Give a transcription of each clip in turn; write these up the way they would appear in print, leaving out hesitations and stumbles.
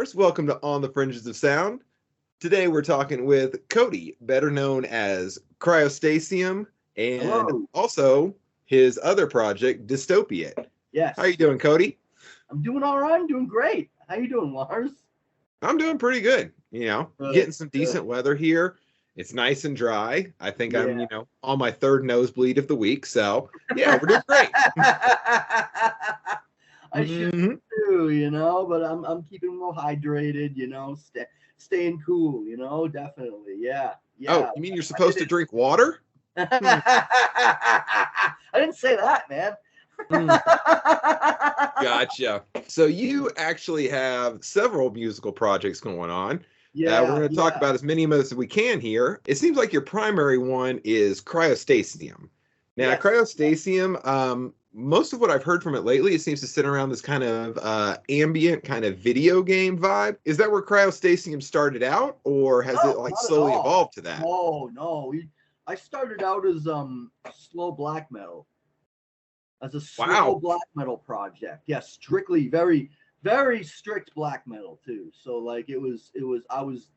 Lars. Welcome to On the Fringes of Sound. Today we're talking with Cody, better known as Cryostasium, and Hello. also his other project, Dystopiate. Yes. How you doing, Cody? I'm doing all right. I'm doing great. How you doing, Lars? I'm doing pretty good. Good, Getting some good. decent weather here. It's nice and dry. I think I'm, Yeah. on my third nosebleed of the week. So, yeah, we're doing great. I should Mhm. too, but I'm keeping well hydrated, staying cool, definitely. Yeah. Oh, Yeah. you mean you're supposed to drink water? I didn't say that, man. Hmm. Gotcha. So you actually have several musical projects going on. We're Yeah, going to talk yeah. about as many of those as we can here. It seems like your primary one is Cryostasium. Now, Yes. Cryostasium, most of what I've heard from it lately, it seems to sit around this kind of ambient kind of video game vibe. Is that where Cryostasium started out, or has it No, like not at slowly all. evolved to that? No. I started out as slow black metal. As a slow Wow. black metal project. Yes, strictly very, very strict black metal too. So like it was I was,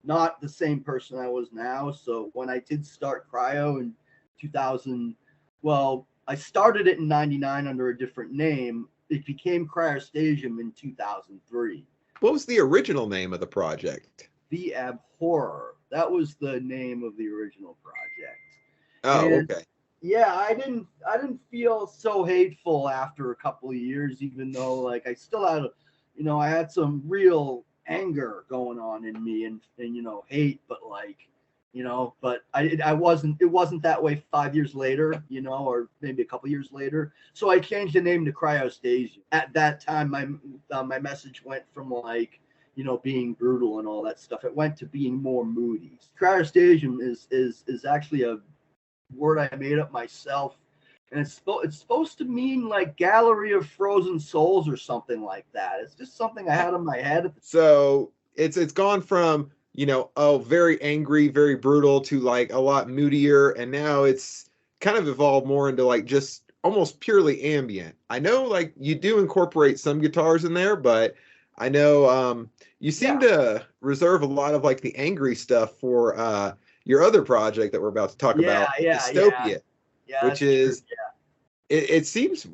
not the same person I was now. So when I did start Cryo in 2000, well, I started it in 99 under a different name. It became Cryostasium in 2003. What was the original name of the project? The Abhorror. That was the name of the original project. Oh, And okay. yeah, I didn't feel so hateful after a couple of years, even though like I still had, I had some real anger going on in me and hate, but like, but I wasn't it wasn't that way 5 years later, or maybe a couple years later. So I changed the name to Cryostasium. At that time, my message went from like being brutal and all that stuff. It went to being more moody. Cryostasium is actually a word I made up myself, and it's supposed to mean like gallery of frozen souls or something like that. It's just something I had in my head. So it's gone from, very angry, very brutal to like a lot moodier, and now it's kind of evolved more into like just almost purely ambient. I know like you do incorporate some guitars in there, but I know you seem Yeah, to reserve a lot of like the angry stuff for your other project that we're about to talk yeah, about, yeah, yeah, Dystopia, yeah. which That's true. is it seems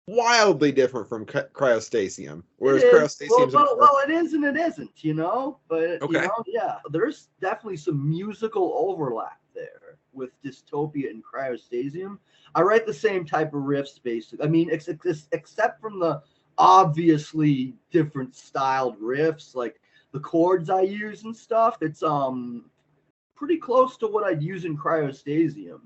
wildly different from Cryostasium, It whereas is. Cryostasium's more It is and it isn't, But okay. yeah, there's definitely some musical overlap there with Dystopia and Cryostasium. I write the same type of riffs, basically. I mean, except from the obviously different styled riffs, like the chords I use and stuff. It's pretty close to what I'd use in Cryostasium.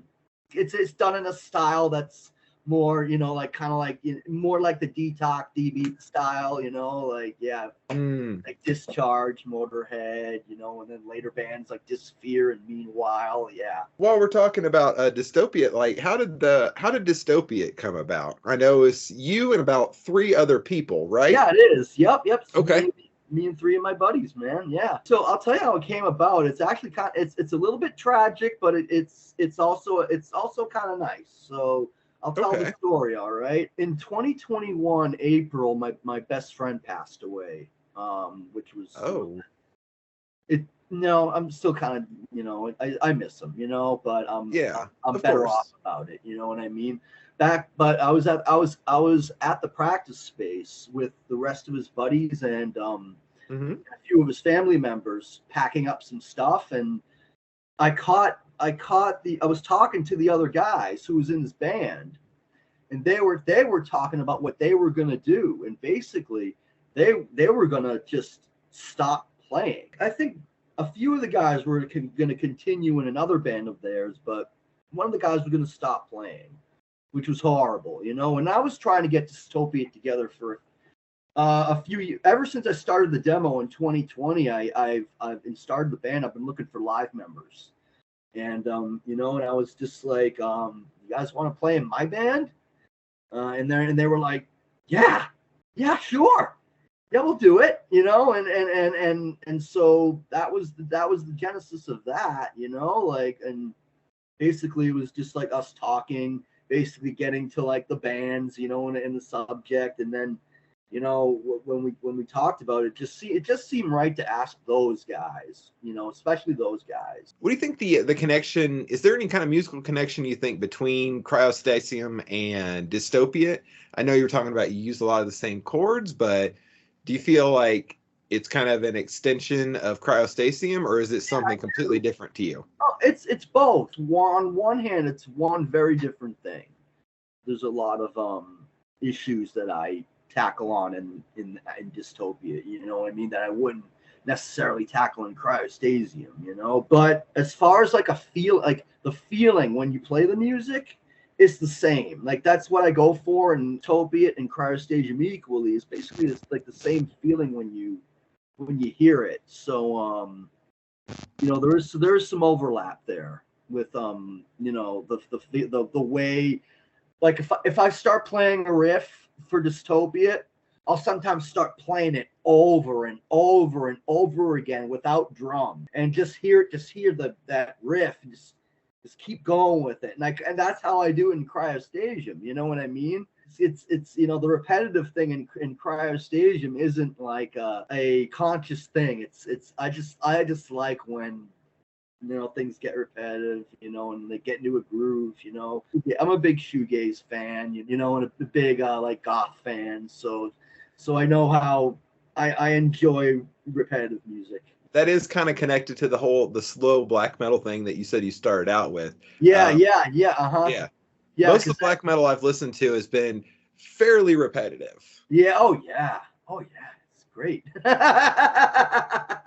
It's done in a style that's more, like kind of like more like the Detox DB style, like yeah, Mm. like Discharge, Motorhead, and then later bands like Dysphere and Meanwhile, yeah. While we're talking about Dystopia, like how did Dystopia come about? I know it's you and about three other people, right? Yeah, it is. Yep. It's Okay. me and three of my buddies, man. Yeah. So I'll tell you how it came about. It's actually it's a little bit tragic, but it's also kind of nice. So I'll tell the Okay. story. All right. In 2021 April, my best friend passed away. Which was Oh. it. No, I'm still kind of I miss him, but Yeah. I'm Of better off course. about it. You know what I mean? But I was at the practice space with the rest of his buddies and Hmm. a few of his family members packing up some stuff, and I was talking to the other guys who was in his band, and they were talking about what they were gonna do, and basically they were gonna just stop playing. I think a few of the guys were going to continue in another band of theirs, but one of the guys was going to stop playing, which was horrible, And I was trying to get Dystopiate together for a few years. Ever since I started the demo in 2020, I've started the band. I've been looking for live members, and and I was just like, you guys want to play in my band? And they were like, yeah, sure. Yeah, we'll do it, and so that was the genesis of that, like, and basically it was just like us talking, basically getting to like the bands, and the subject, and then You know, when we talked about it, it just seemed right to ask those guys, you know, especially those guys. What do you think the connection is? There any kind of musical connection you think between Cryostasium and Dystopiate? I know you were talking about you use a lot of the same chords, but do you feel like it's kind of an extension of Cryostasium, or is it something completely different to you? Oh, it's both. On one hand, it's one very different thing. There's a lot of issues that I tackle on in Dystopia, you know what I mean, that I wouldn't necessarily tackle in Cryostasium, you know. But as far as like the feeling when you play the music, it's the same. Like that's what I go for in Dystopiate and Cryostasium equally. Is basically it's like the same feeling when you hear it. So you know, there is some overlap there with you know, the way, like if I start playing a riff for Dystopiate, I'll sometimes start playing it over and over and over again without drum, and just hear that riff, and just keep going with it. And that's how I do in Cryostasium. You know what I mean? It's you know, the repetitive thing in Cryostasium isn't like a conscious thing. I just like when, you know, things get repetitive, you know, and they get into a groove, you know. I'm a big shoegaze fan, you know, and a big like goth fan. So I know how I enjoy repetitive music. That is kind of connected to the slow black metal thing that you said you started out with. Yeah, Um, yeah. yeah. Yeah, Most of the black metal I've listened to has been fairly repetitive. yeah, oh yeah, it's great. I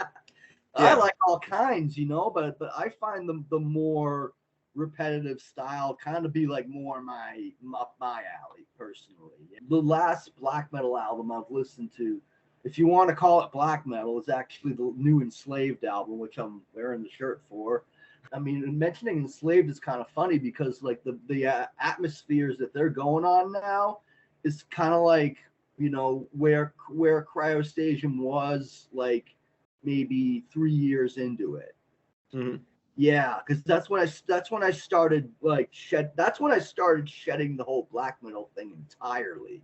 like all kinds, you know, but I find the more repetitive style kind of be like more up my alley personally. The last black metal album I've listened to, if you want to call it black metal, is actually the new Enslaved album, which I'm wearing the shirt for. I mean, mentioning Enslaved is kind of funny because like the atmospheres that they're going on now is kind of like, you know, where Cryostasium was like maybe 3 years into it. Mm-hmm. Yeah, because that's when I started that's when I started shedding the whole black metal thing entirely.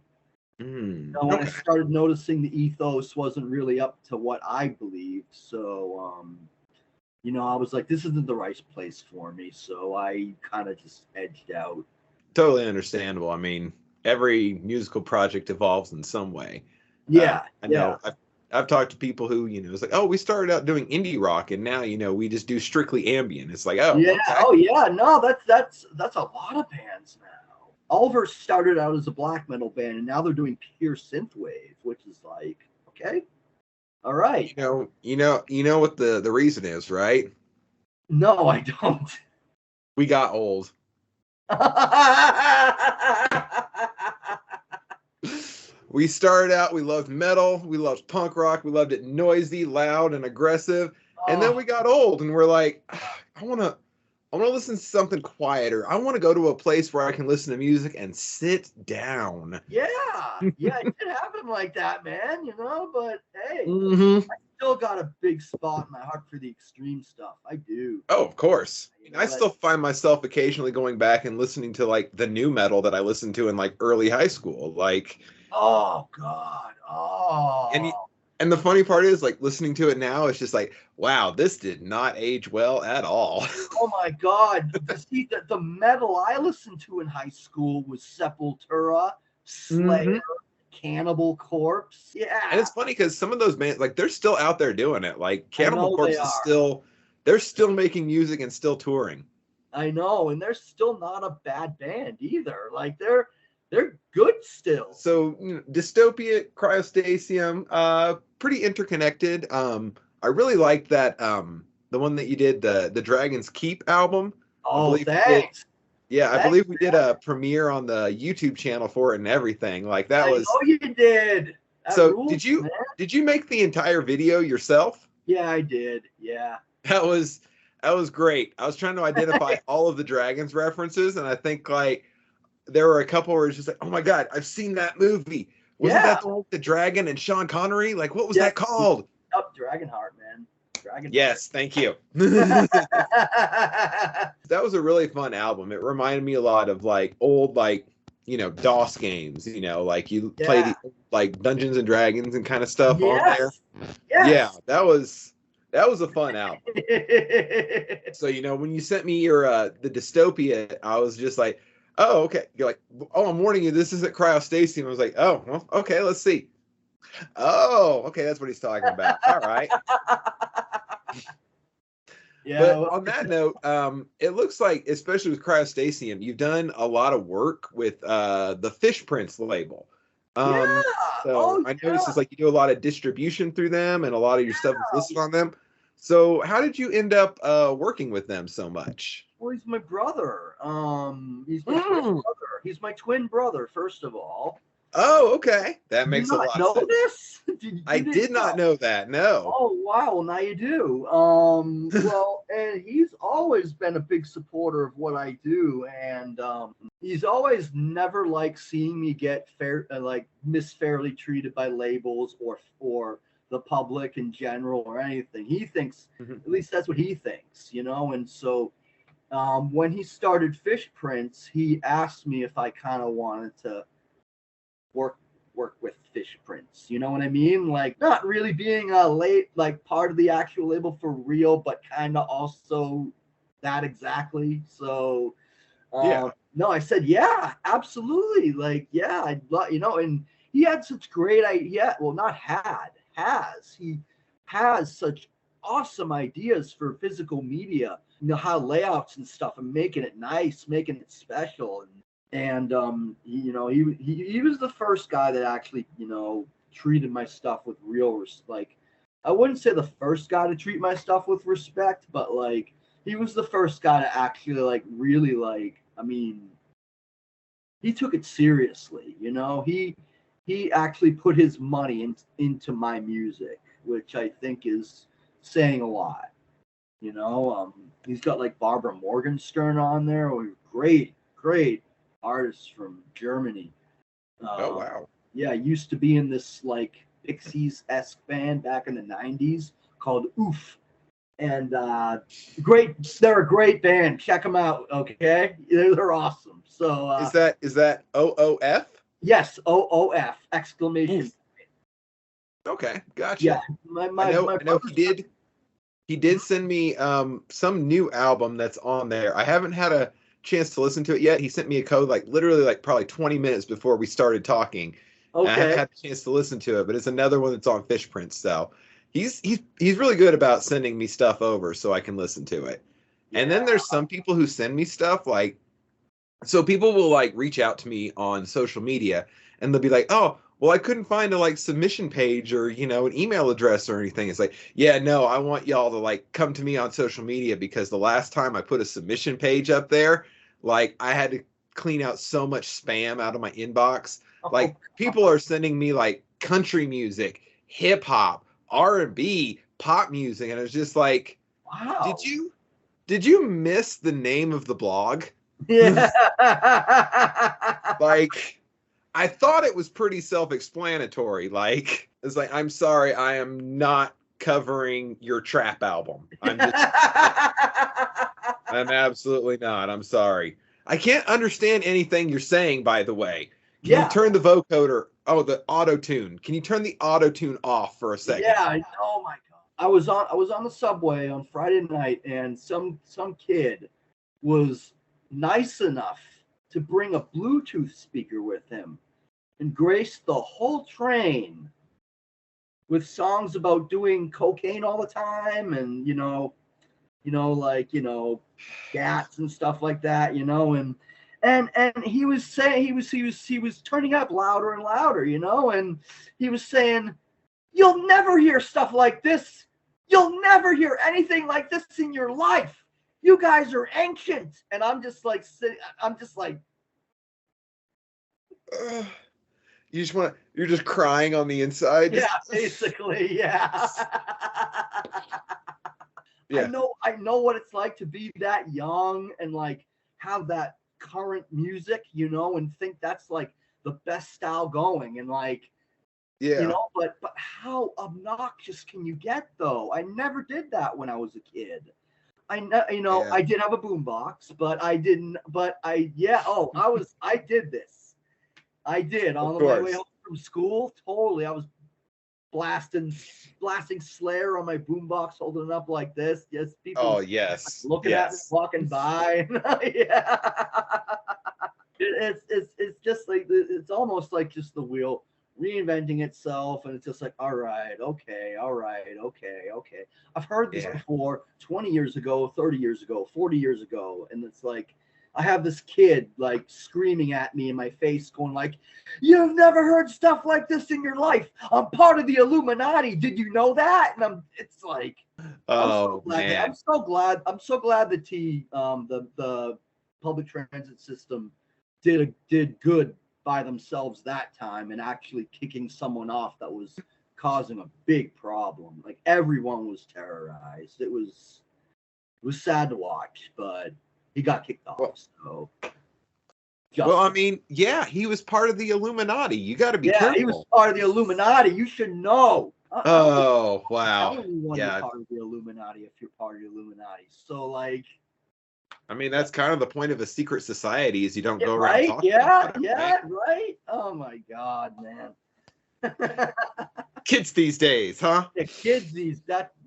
Mm, When I started noticing the ethos wasn't really up to what I believed, so you know, I was like, this isn't the right place for me, so I kind of just edged out. Totally understandable. I mean, every musical project evolves in some way. Yeah, I know I've talked to people who, you know, it's like, oh, we started out doing indie rock and now, you know, we just do strictly ambient. It's like, oh, yeah, okay. oh yeah, no, that's a lot of bands now. Oliver started out as a black metal band, and now they're doing pure synthwave, which is like, okay, all right. You know what the reason is, right? No, I don't. We got old. We started out, we loved metal, we loved punk rock, we loved it noisy, loud, and aggressive. And then we got old and we're like, I wanna listen to something quieter. I want to go to a place where I can listen to music and sit down. Yeah, it did happen like that, man, you know, but hey, Mm-hmm. I still got a big spot in my heart for the extreme stuff. I do. Oh, of course. You know, I still find myself occasionally going back and listening to like the new metal that I listened to in like early high school. Like, oh God, and the funny part is like listening to it now, it's just like, wow, this did not age well at all. oh my God. See, the metal I listened to in high school was Sepultura, Slayer, Cannibal Corpse. Yeah. And it's funny because some of those bands, like, they're still out there doing it. Like Cannibal Corpse is they're still making music and still touring. I know, and they're still not a bad band either. Like they're good still. So, you know, Dystopiate, Cryostasium, pretty interconnected. I really liked that the one that you did, the Dragon's Keep album. Oh, thanks. I believe we did a premiere on the YouTube channel for it and everything. Like that was. Oh, you did. So rules, did you make the entire video yourself? Yeah, I did. Yeah. That was great. I was trying to identify all of the Dragons references, and I think like there were a couple where it's just like, oh my God, I've seen that movie. Wasn't that the dragon and Sean Connery? Like, what was that called? Oh, Dragonheart, man. Dragonheart. Yes, thank you. That was a really fun album. It reminded me a lot of like old, like, you know, DOS games, you know, like you play the like Dungeons and Dragons and kind of stuff on there. Yes. Yeah, that was a fun album. So, you know, when you sent me your the Dystopia, I was just like, oh, okay. You're like, oh, I'm warning you, this isn't Cryostasium. I was like, oh, well, okay, let's see. Oh, okay, that's what he's talking about. All right. Yeah. But on that note, it looks like, especially with Cryostasium, you've done a lot of work with the Fish Prince label. Yeah. So Oh, I noticed it's like you do a lot of distribution through them, and a lot of your stuff is listed on them. So how did you end up working with them so much? Well, he's my brother. He's my twin brother. He's my twin brother, first of all. Oh, okay. That makes a lot of sense. This? I did not know that. No. Oh, wow. Well, now you do. Well, and he's always been a big supporter of what I do, and he's always never liked seeing me get misfairly treated by labels or the public in general or anything. He thinks, at least that's what he thinks, you know. And so, when he started Fish Prince, he asked me if I kind of wanted to work with Fish Prince, you know what I mean? Like, not really being part of the actual label for real, but kind of also that exactly. So no, I said, yeah, absolutely. Like, yeah, I'd love, you know. And he had such great idea. Well, not had, he has such awesome ideas for physical media, you know, how layouts and stuff, and making it nice, making it special. And you know, he was the first guy that actually, you know, treated my stuff with real like, I wouldn't say the first guy to treat my stuff with respect, but like, he was the first guy to actually like really like, I mean, he took it seriously, you know. He actually put his money into my music, which I think is saying a lot, you know. He's got like Barbara Morgenstern on there, great artists from Germany. Oh, wow. Yeah, used to be in this like Pixies-esque band back in the 90s called Oof. And they're a great band. Check them out, okay? They're awesome. So is that OOF? Yes, OOF exclamation. Okay, gotcha. Yeah, I know he did send me some new album that's on there. I haven't had a chance to listen to it yet. He sent me a code like literally like probably 20 minutes before we started talking. Okay. And I haven't had a chance to listen to it, but it's another one that's on Fish Prince. So he's really good about sending me stuff over so I can listen to it. Yeah. And then there's some people who send me stuff like, so people will like reach out to me on social media and they'll be like, oh, well, I couldn't find a like submission page or, you know, an email address or anything. It's like, yeah, no, I want y'all to like come to me on social media, because the last time I put a submission page up there, like I had to clean out so much spam out of my inbox. Like people are sending me like country music, hip hop, R&B, pop music. And it's just like, wow, did you miss the name of the blog? Yeah. Like, I thought it was pretty self-explanatory. Like, it's like, I'm sorry, I am not covering your trap album. I'm absolutely not. I'm sorry. I can't understand anything you're saying, by the way. Can you turn the vocoder? Oh, the auto tune. Can you turn the auto tune off for a second? Yeah. Oh my God. I was on the subway on Friday night, and some kid was nice enough to bring a Bluetooth speaker with him and graced the whole train with songs about doing cocaine all the time, and you know, like, you know, gats and stuff like that, you know. And he was saying, he was turning up louder and louder, you know, and he was saying, you'll never hear stuff like this. You'll never hear anything like this in your life. You guys are ancient. And I'm just like, you're just crying on the inside. Yeah, basically, yeah. Yeah. I know what it's like to be that young and like have that current music, you know, and think that's like the best style going, and like, yeah, you know, but how obnoxious can you get though? I never did that when I was a kid. I did have a boombox, but I did this. I did on the way home from school, totally. I was blasting Slayer on my boombox, holding it up like this. Just people looking at me, walking by. Yeah. It's just like, it's almost like just the wheel reinventing itself, and it's just like, all right, okay. I've heard this before 20 years ago, 30 years ago, 40 years ago, and it's like, I have this kid like screaming at me in my face, going like, "You've never heard stuff like this in your life. I'm part of the Illuminati. Did you know that?" And it's like, oh man, I'm so glad that the public transit system did good by themselves that time, and actually kicking someone off that was causing a big problem. Like, everyone was terrorized. It was sad to watch, but he got kicked off. So, well, I mean, yeah, he was part of the Illuminati. You got to be careful. He was part of the Illuminati. You should know. Oh, wow. You're part of the Illuminati if you're part of the Illuminati. So, like, I mean, that's kind of the point of a secret society, is you don't go around right? talking about it, Right? Oh my God, man. Kids these days, huh? Yeah, kids these.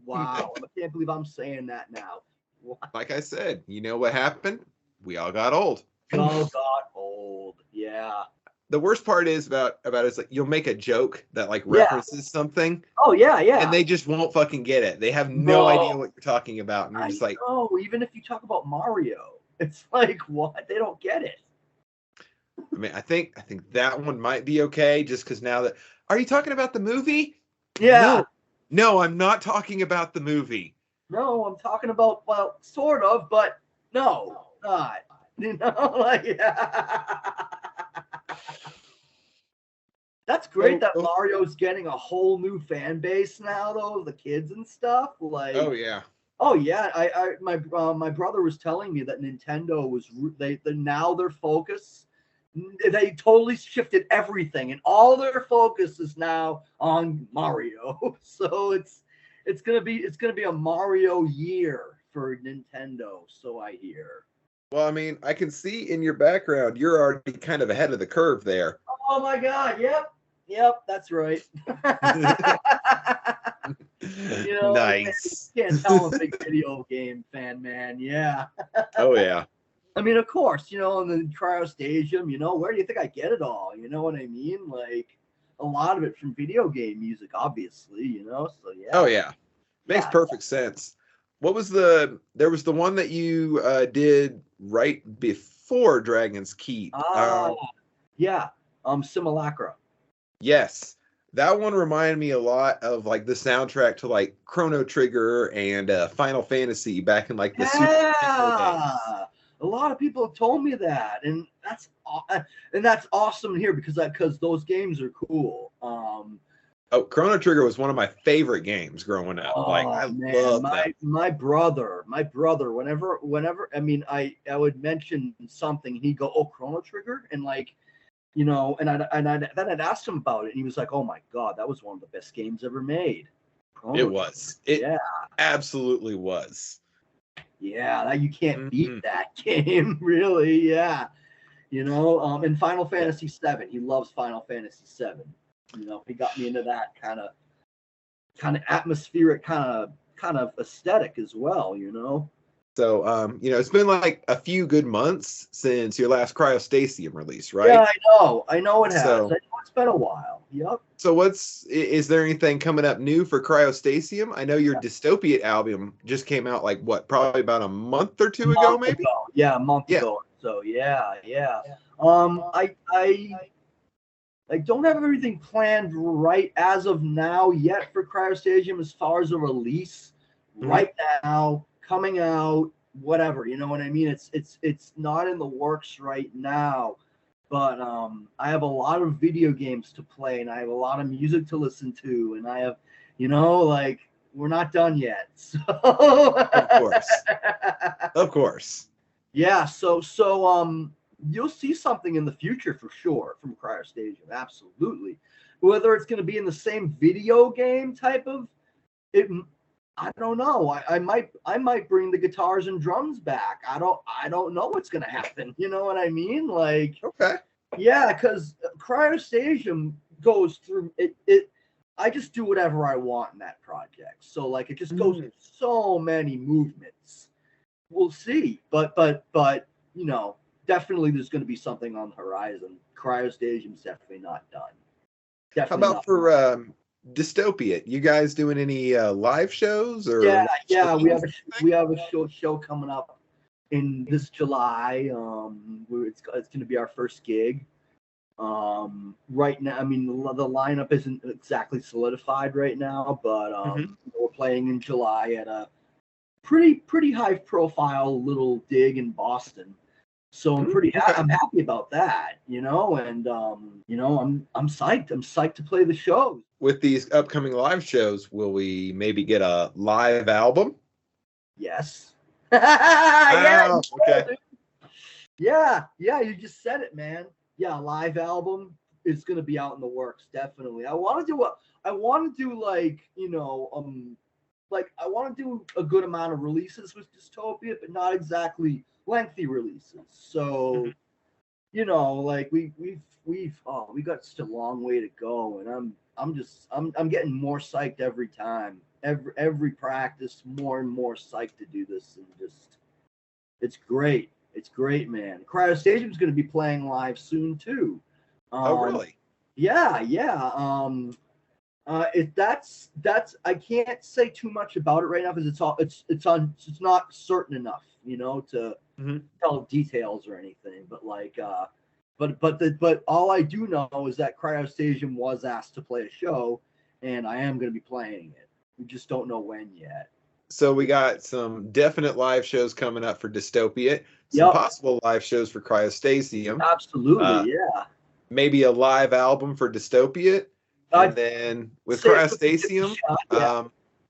Wow. I can't believe I'm saying that now. What? Like I said, you know what happened? We all got old. Got old. Yeah. The worst part is about it is like, you'll make a joke that like references something. Oh yeah. And they just won't fucking get it. They have no idea what you're talking about. And you're just like, oh, even if you talk about Mario, it's like, what? They don't get it. I mean, I think that one might be okay, just because now that, are you talking about the movie? Yeah. No, I'm not talking about the movie. No, I'm talking about, well, sort of, but no, not. You know, like, That's great that Mario's getting a whole new fan base now, though, the kids and stuff. Like, oh yeah. My brother was telling me that Nintendo was now their focus. They totally shifted everything, and all their focus is now on Mario. So it's gonna be a Mario year for Nintendo. So I hear. Well, I mean, I can see in your background you're already kind of ahead of the curve there. Oh my God! Yep, that's right. You know, nice. You can't tell I'm a big video game fan, man. Yeah. Oh yeah. I mean, of course, you know, in the Cryostasium, you know, where do you think I get it all? You know what I mean? Like, a lot of it from video game music, obviously, you know? So, yeah. Oh, yeah. Makes perfect sense. There was the one that you did right before Dragon's Keep. Simulacra. Yes. That one reminded me a lot of like the soundtrack to like Chrono Trigger and Final Fantasy back in like the Super Nintendo days. A lot of people have told me that, and that's awesome to hear, because those games are cool. Chrono Trigger was one of my favorite games growing up. I love that. My brother. Whenever I mean, I would mention something, he'd go, "Oh, Chrono Trigger," and like, you know, and I'd ask him about it, and he was like, "Oh my God, that was one of the best games ever made." It was. It absolutely was. Yeah, you can't beat that game, really. Yeah, you know. And Final Fantasy VII, he loves Final Fantasy VII. You know, he got me into that kind of atmospheric, kind of aesthetic as well. You know. So, you know, it's been like a few good months since your last Cryostasium release, right? Yeah, I know it has. I know it's been a while. Yep. So is there anything coming up new for Cryostasium? I know your Dystopiate album just came out like probably about a month or two ago, maybe? Yeah, a month ago. So yeah. I don't have everything planned right as of now yet for Cryostasium as far as a release. Right now, coming out, whatever, you know what I mean? It's not in the works right now, but I have a lot of video games to play, and I have a lot of music to listen to, and I have, you know, like, we're not done yet. So Of course. Yeah, so you'll see something in the future for sure from Cryostasium, absolutely. Whether it's going to be in the same video game type of it, I don't know. I might bring the guitars and drums back. I don't know what's gonna happen. You know what I mean? Like, okay, yeah, because Cryostasium, goes through it. I just do whatever I want in that project. So like it just goes through so many movements. We'll see. But you know, definitely there's going to be something on the horizon. Cryostasium's definitely not done. Definitely How about not. for Dystopiate? You guys doing any live shows or? Yeah. We have a show coming up in this July. It's going to be our first gig. Right now, I mean, the lineup isn't exactly solidified right now, but we're playing in July at a pretty high profile little dig in Boston. So I'm happy about that, you know, and you know, I'm psyched. I'm psyched to play the shows. With these upcoming live shows, will we maybe get a live album? Yes. Yeah. Okay. Yeah, you just said it, man. Yeah, a live album is gonna be out in the works, definitely. I want to do like, you know, like I want to do a good amount of releases with Dystopiate, but not exactly lengthy releases. So, you know, like we got such a long way to go, and I'm getting more psyched every time. Every practice, more and more psyched to do this, and just it's great. It's great, man. Cryostasium's going to be playing live soon too. Oh, really? Yeah. That's I can't say too much about it right now because it's not certain enough, you know, to tell details or anything. But like, but all I do know is that Cryostasium was asked to play a show, and I am going to be playing it. We just don't know when yet. So we got some definite live shows coming up for Dystopiate, some possible live shows for Cryostasium. Absolutely, yeah. Maybe a live album for Dystopiate. And then with Cryostasium,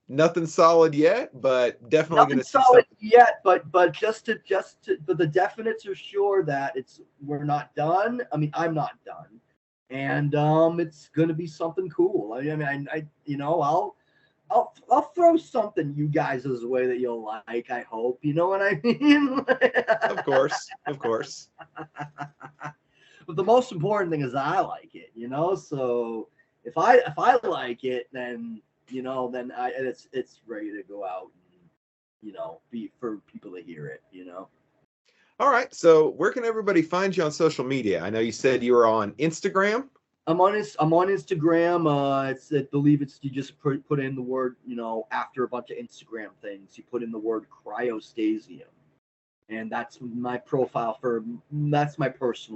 nothing solid yet, but definitely going to see solid something yet. But but the definites are sure that we're not done. I mean, I'm not done, and it's going to be something cool. I mean, I you know, I'll throw something you guys' way that you'll like. I hope, you know what I mean. Of course. But the most important thing is I like it, you know. So if I like it, then you know, then it's ready to go out and, you know, be for people to hear it, you know. All right. So where can everybody find you on social media? I know you said you were on Instagram. I'm on Instagram. I believe you just put in the word, you know, after a bunch of Instagram things, you put in the word Cryostasium, and that's my personal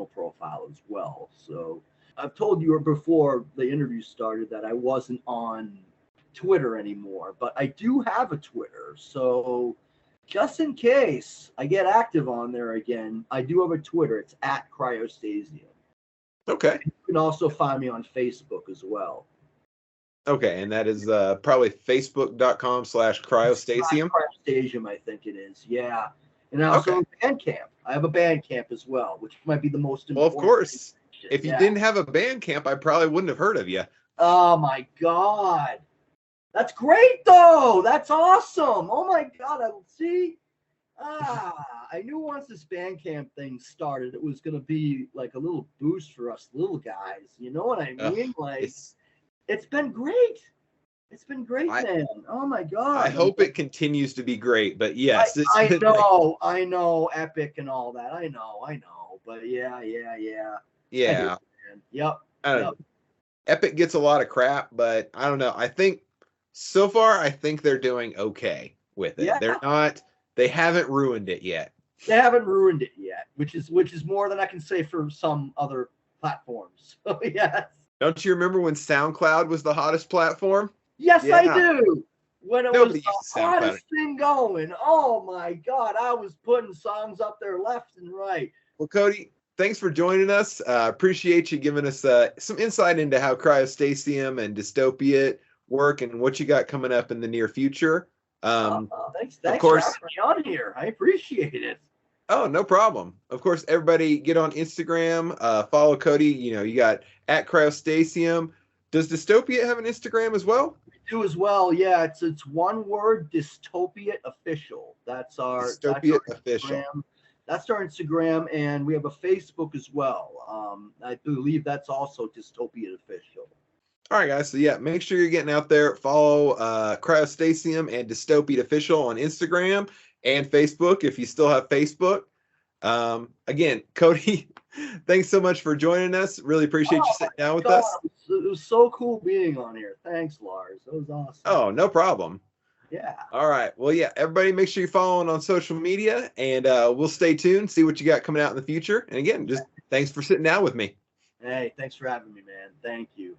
profile as well. So I've told you before the interview started that I wasn't on Twitter anymore, but I do have a Twitter. So just in case I get active on there again, I do have a Twitter. It's at Cryostasium. Okay. You can also find me on Facebook as well. Okay, and that is probably facebook.com/Cryostasium. Cryostasium, I think it is. Yeah. And I also have a Bandcamp. I have a Bandcamp as well, which might be the most important. Well, of course. If you didn't have a Bandcamp, I probably wouldn't have heard of you. Oh, my God. That's great, though. That's awesome. Oh, my God. I knew once this Bandcamp thing started, it was going to be like a little boost for us little guys. You know what I mean? It's been great. It's been great, man. Oh, my God. I hope it continues to be great, but yes. I know, Epic and all that. I know. But yeah. Yeah. Yep. Epic gets a lot of crap, but I don't know. I think so far, I think they're doing okay with it. Yeah. They haven't ruined it yet. They haven't ruined it yet, which is more than I can say for some other platforms. So yes. Don't you remember when SoundCloud was the hottest platform? Yes, yeah. I do. When it was the hottest thing going. Oh my God, I was putting songs up there left and right. Well, Cody, thanks for joining us. Appreciate you giving us some insight into how Cryostasium and Dystopiate work and what you got coming up in the near future. Thanks of course, for having me on here. I appreciate it. Oh, no problem. Of course, everybody get on Instagram, follow Cody. You know, you got at Cryostasium. Does Dystopiate have an Instagram as well? We do as well. Yeah, it's one word, Dystopiate Official. That's our Dystopiate Official. That's our Instagram, and we have a Facebook as well. I believe that's also Dystopiate Official. All right, guys. So yeah, make sure you're getting out there. Follow Cryostasium and Dystopiate Official on Instagram and Facebook if you still have Facebook. Again, Cody, thanks so much for joining us. Really appreciate you sitting down with us. It was so cool being on here. Thanks, Lars. That was awesome. Oh, no problem. Yeah. All right. Well, yeah, everybody make sure you're following on social media, and we'll stay tuned, see what you got coming out in the future. And again, just thanks for sitting down with me. Hey, thanks for having me, man. Thank you.